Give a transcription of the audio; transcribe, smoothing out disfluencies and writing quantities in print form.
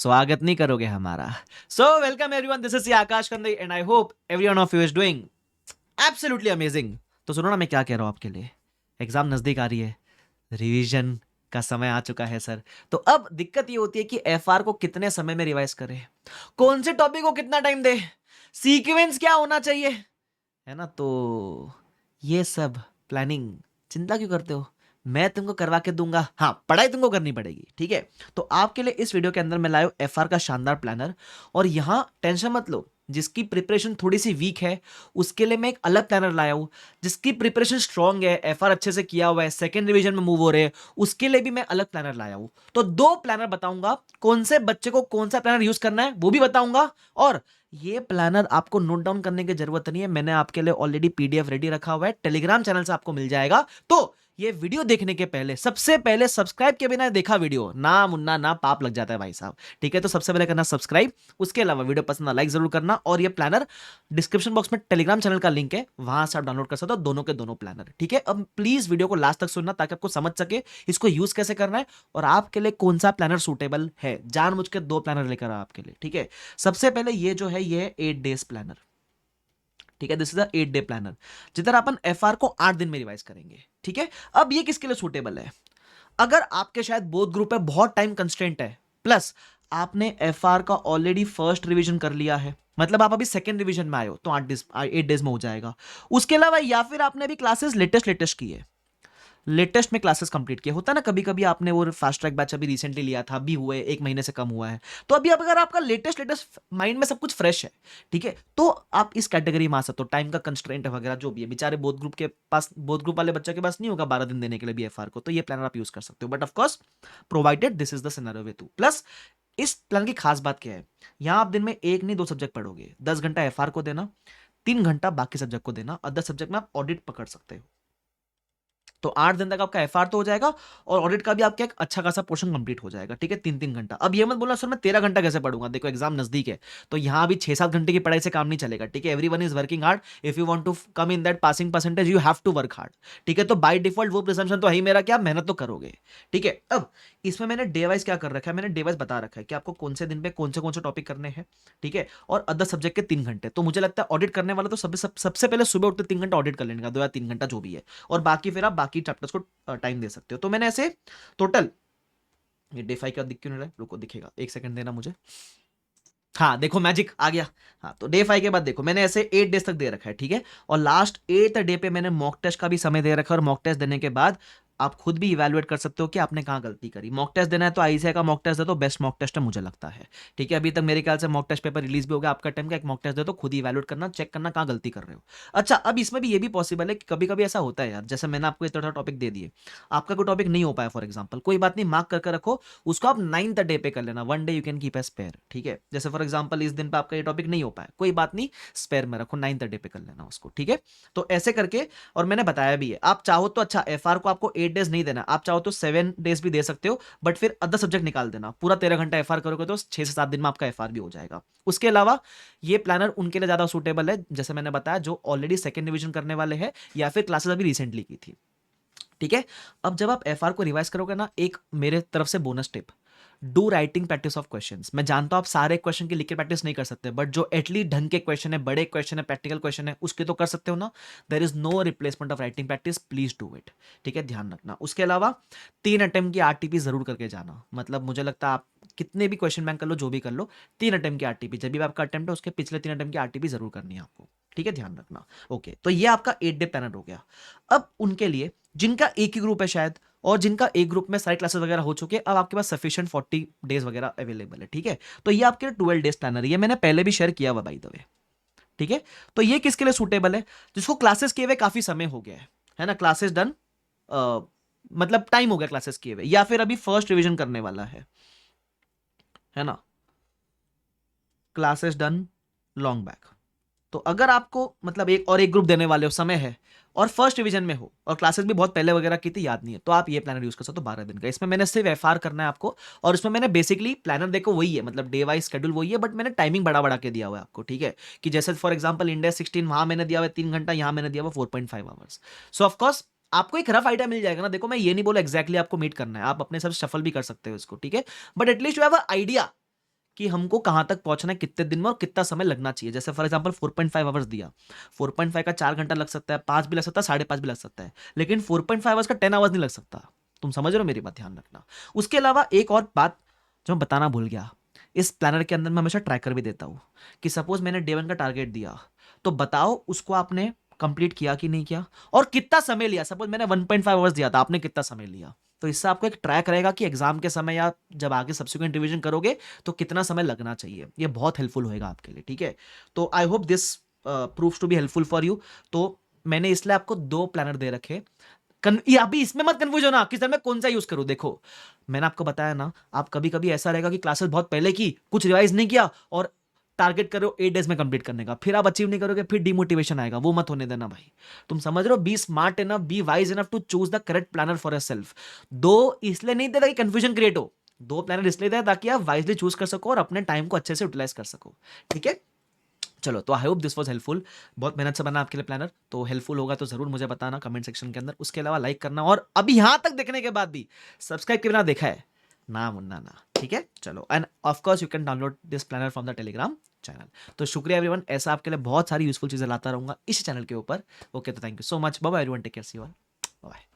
स्वागत नहीं करोगे हमारा। So welcome everyone, this is Aakash Kandai and I hope everyone of you is doing absolutely amazing. तो सुनो ना, मैं क्या कह रहा हूं आपके लिए। एग्जाम नजदीक आ रही है, रिवीजन का समय आ चुका है सर। तो अब दिक्कत ये होती है कि एफआर को कितने समय में रिवाइज करें, कौन से टॉपिक को कितना टाइम दे, सीक्वेंस क्या होना चाहिए, है ना। तो ये सब प्लानिंग चिंता क्यों करते हो, मैं तुमको करवा के दूंगा। हाँ, पढ़ाई तुमको करनी पड़ेगी, ठीक है। तो आपके लिए इस वीडियो के अंदर मैं लाया हूं एफआर का शानदार प्लानर। और यहां टेंशन मत लो, जिसकी प्रिपरेशन थोड़ी सी वीक है उसके लिए मैं एक अलग प्लानर लाया हूं। जिसकी प्रिपरेशन स्ट्रांग है, एफआर अच्छे से किया हुआ है, सेकंड रिवीजन में मूव हो रहे हैं, उसके लिए भी मैं अलग प्लानर लाया हूं। तो दो प्लानर बताऊंगा, कौन से बच्चे को कौन सा प्लानर यूज करना है वो भी बताऊंगा। और ये प्लानर आपको नोट डाउन करने की जरूरत नहीं है, मैंने आपके लिए ऑलरेडी पीडीएफ रेडी रखा हुआ है, टेलीग्राम चैनल से आपको मिल जाएगा। तो ये वीडियो देखने के पहले सबसे पहले सब्सक्राइब के बिना देखा वीडियो ना मुन्ना ना पाप लग जाता है भाई साहब, ठीक है। तो सबसे पहले करना सब्सक्राइब, उसके अलावा वीडियो पसंद लाइक जरूर करना। और ये प्लानर डिस्क्रिप्शन बॉक्स में टेलीग्राम चैनल का लिंक है, वहां से आप डाउनलोड कर सकते हो दोनों के दोनों प्लानर, ठीक है। अब प्लीज वीडियो को लास्ट तक सुनना ताकि आपको समझ सके इसको यूज कैसे करना है और आपके लिए कौन सा प्लानर सूटेबल है। जानबूझ के दो प्लानर लेकर आ आपके लिए, ठीक है। सबसे पहले ये जो है ये 8 डेज प्लानर, ठीक है। दिस इज 8 डे प्लानर, जिधर अपन एफआर को 8 दिन में रिवाइज करेंगे, ठीक है। अब ये किसके लिए सूटेबल है, अगर आपके शायद बोथ ग्रुप है, बहुत टाइम कंस्ट्रेंट है, प्लस आपने एफआर का ऑलरेडी फर्स्ट रिवीजन कर लिया है, मतलब आप अभी सेकंड रिवीजन में आए हो, तो 8 डेज में हो जाएगा। उसके अलावा या फिर आपने अभी क्लासेस लेटेस्ट की है, लेटेस्ट में क्लासेस कंप्लीट किया होता है ना, कभी कभी आपने वो फास्ट ट्रैक बैच अभी रिसेंटली लिया था, अभी हुए 1 महीने से कम हुआ है। तो अभी अगर आपका लेटेस्ट माइंड में सब कुछ फ्रेश है, ठीक है, तो आप इस कैटेगरी में आ सकते हो। टाइम का कंस्ट्रेंट वगैरह जो भी है, बेचारे बोथ ग्रुप के पास, बोथ ग्रुप वाले बच्चे के पास नहीं होगा 12 दिन देने के लिए भी एफआर को, तो ये प्लानर आप यूज कर सकते हो। But of course provided this is the scenario with you. Plus इस प्लान की खास बात क्या है, यहां आप दिन में एक नहीं 2 सब्जेक्ट पढ़ोगे, 10 घंटा एफआर को देना, 3 घंटा बाकी सब्जेक्ट को देना, अदर सब्जेक्ट में आप ऑडिट पकड़ सकते हो। तो 8 दिन तक आपका एफआर तो हो जाएगा और ऑडिट का भी आपका एक अच्छा खासा पोर्शन कंप्लीट हो जाएगा, ठीक है। 3-3 घंटा। अब ये मत बोलना सर मैं 13 घंटा कैसे पढ़ूंगा, देखो एग्जाम नजदीक है, तो यहां भी 6-7 घंटे की पढ़ाई से काम नहीं चलेगा, ठीक है। Everyone is working hard, if you want to come in that passing percentage you have to work hard, ठीक है। तो बाय डिफॉल्ट वो प्रिजम्पशन तो है ही मेरा, क्या मेहनत तो करोगे, ठीक है। अब इसमें मैंने डे वाइज क्या कर रखा है, मैंने डे वाइज बता रखा है कि आपको कौन से दिन पे कौन से टॉपिक करने हैं, ठीक है। और अदर सब्जेक्ट के 3 घंटे, तो मुझे लगता है ऑडिट करने वाला तो सबसे पहले सुबह उठते 3 घंटा ऑडिट कर लेने का, 2 या 3 घंटा जो भी है, और बाकी फिर आप बाकी चैप्टर्स को टाइम दे सकते हो। तो मैंने ऐसे टोटल, ये डे 5 का दिख क्यों नहीं रहा है, रुको दिखेगा, 1 सेकंड देना मुझे। हाँ देखो मैजिक आ गया। हाँ, तो डे 5 के बाद देखो मैंने ऐसे 8 डेज तक दे रखा है, ठीक है। और लास्ट 8th डे पे मैंने मॉक टेस्ट का भी समय दे रखा है, और मॉक टेस्ट देने के बाद आप खुद भी इवैल्यूएट कर सकते हो कि आपने कहाँ गलती करी। मॉक टेस्ट देना है तो आईसीआई का मॉक टेस्ट दे, तो बेस्ट मॉक टेस्ट है मुझे लगता है, ठीक है। अभी तक मेरे ख्याल से मॉक टेस्ट पेपर रिलीज भी हो गया, आपका टाइम का एक मॉक टेस्ट दे, तो खुद ही इवैल्यूएट करना, चेक करना कहाँ गलती कर रहे हो। अच्छा, अब इसमें भी ये भी पॉसिबल है कि कभी कभी ऐसा होता है यार, जैसे मैंने आपको इतना टॉपिक दे दिए, आपका कोई टॉपिक नहीं हो पाया फॉर एग्जाम्पल, कोई बात नहीं, मार्क करके रखो, उसको आप 9th डे पे कर लेना, 1 day you can keep a spare, ठीक है। जैसे फॉर एग्जाम्पल इस दिन पे आपका ये टॉपिक नहीं हो पाया, कोई बात नहीं, स्पेयर में रखो, 9th डे पे कर लेना उसको, ठीक है। तो ऐसे करके, और मैंने बताया भी है, आप चाहो तो, अच्छा एफआर को आपको 8 डेज नहीं देना, आप चाहो तो 7 डेज भी दे सकते हो, बट फिर अदर सब्जेक्ट निकाल देना, पूरा 13 घंटा एफआर करोगे तो 6 से 7 दिन में आपका एफआर भी हो जाएगा। उसके अलावा ये प्लानर उनके लिए ज्यादा सूटेबल है, जैसे मैंने बताया, जो ऑलरेडी सेकंड डिवीजन करने वाले हैं या फिर क्लासेस अभी रिसेंटली की थी, ठीक है। अब जब आप एफआर को रिवाइज करोगे ना, एक मेरे तरफ से bonus tip, do writing practice of questions. मैं जानता हूं आप सारे क्वेश्चन की लिख के प्रैक्टिस नहीं कर सकते, बट जो एटलीस्ट ढंग के क्वेश्चन है, बड़े क्वेश्चन है, प्रैक्टिकल क्वेश्चन है, उसके तो कर सकते हो ना। There is no replacement of writing practice, please do it, ठीक है, ध्यान रखना। उसके अलावा 3 अटेम्प्ट की आरटीपी जरूर करके जाना, मतलब मुझे लगता है आप कितने भी क्वेश्चन बैंक कर लो, जो भी कर लो, 3 अटेम्प्ट की आरटीपी, जब भी आपका अटेम्प्ट है उसके पिछले 3 अटेम्प्ट की आरटीपी जरूर करनी है आपको, ठीक है, ध्यान रखना। ओके, तो ये आपका 8 डे प्लानर हो गया। अब उनके लिए जिनका एक ही ग्रुप है शायद, और जिनका एक ग्रुप में सारी क्लासेस वगैरह हो चुके हैं, अब आपके पास सफिशिएंट 40 डेज वगैरह अवेलेबल है, ठीक है। तो ये आपके 12 डेज प्लानर, ये मैंने पहले भी शेयर किया हुआ बाय द वे, ठीक है। तो ये किसके लिए सूटेबल है, जिसको क्लासेस किए हुए काफी समय हो गया है ना, क्लासेस डन, मतलब टाइम हो गया क्लासेस किए हुए, या फिर अभी फर्स्ट रिवीजन करने वाला है ना, क्लासेस डन लॉन्ग बैक। तो अगर आपको मतलब एक ग्रुप देने वाले हो, समय है, और फर्स्ट डिवीजन में हो, और क्लासेस भी बहुत पहले वगैरह की थी, याद नहीं है, तो आप ये प्लानर यूज कर सकते हो 12 दिन का। इसमें मैंने सिर्फ एफआर करना है आपको, और इसमें मैंने बेसिकली प्लानर देखो वही है, मतलब डे वाइज शेड्यूल वही है, बट मैंने टाइमिंग बड़ा बड़ा के दिया हुआ है आपको, ठीक है। कि जैसे फॉर एग्जाम्पल इंडिया 16 वहां मैंने दिया हुआ है 3 घंटा, यहां मैंने दिया हुआ 4.5 आवर्स। सो ऑफकोर्स आपको एक रफ आइडिया मिल जाएगा ना, देखो मैं ये नहीं बोला एक्जैक्टली आपको मीट करना है, आप अपने सब शफल भी कर सकते हो इसको, ठीक है, but at least you have a idea कि हमको कहाँ तक पहुंचना है, कितने दिन में और कितना समय लगना चाहिए। जैसे फॉर एग्जांपल 4.5 आवर्स दिया, 4.5 का 4 घंटा लग सकता है, 5 भी लग सकता है, 5.5 भी लग सकता है, लेकिन 4.5 आवर्स का 10 आवर्स नहीं लग सकता। तुम समझ रहे हो मेरी बात, ध्यान रखना। उसके अलावा एक और बात जो मैं बताना भूल गया, इस प्लानर के अंदर मैं हमेशा ट्रैकर भी देता हूँ कि सपोज मैंने डे 1 का टारगेट दिया, तो बताओ उसको आपने कंप्लीट किया कि नहीं किया और कितना समय लिया। सपोज मैंने 1.5 आवर्स दिया था, आपने कितना समय लिया। तो इससे आपको एक ट्रैक रहेगा कि एग्जाम के समय या जब आगे सब्सिक्वेंट रिवीजन करोगे तो कितना समय लगना चाहिए। ये बहुत हेल्पफुल होएगा आपके लिए, ठीक है। तो I hope this proves to be helpful for you. तो मैंने इसलिए आपको 2 प्लानर दे रखे। ये अभी इसमें मत कंफ्यूज होना कि सर मैं कौन सा यूज करूं। देखो मैंने आपको बताया ना, आप कभी कभी ऐसा रहेगा कि क्लासेस बहुत पहले की, कुछ रिवाइज नहीं किया और टारगेट करो 8 डेज में कंप्लीट करने का, फिर आप अचीव नहीं करोगे, फिर डिमोटिवेशन आएगा। वो मत होने देना भाई। तुम समझ रहे हो, be smart enough, be wise enough to choose the correct planner for yourself. दो इसलिए नहीं देता कि कंफ्यूजन क्रिएट हो, 2 प्लानर इसलिए देता ताकि आप वाइजली चूज कर सको और अपने टाइम को अच्छे से यूटिलाइज कर सको, ठीक है। चलो, तो I hope this was helpful. बहुत मेहनत से बना आपके लिए प्लानर, तो हेल्पफुल होगा तो जरूर मुझे बताना कमेंट सेक्शन के अंदर। उसके अलावा लाइक करना, और अभी यहां तक देखने के बाद भी सब्सक्राइब के बिना देखा है ना मुन्ना ना, ठीक है। चलो, and of course you can download this planner from the Telegram channel. तो शुक्रिया एवरीवन, ऐसा आपके लिए बहुत सारी यूजफुल चीजें लाता रहूंगा इस चैनल के ऊपर। ओके, तो thank you so much, bye bye everyone, take care, see you all, bye.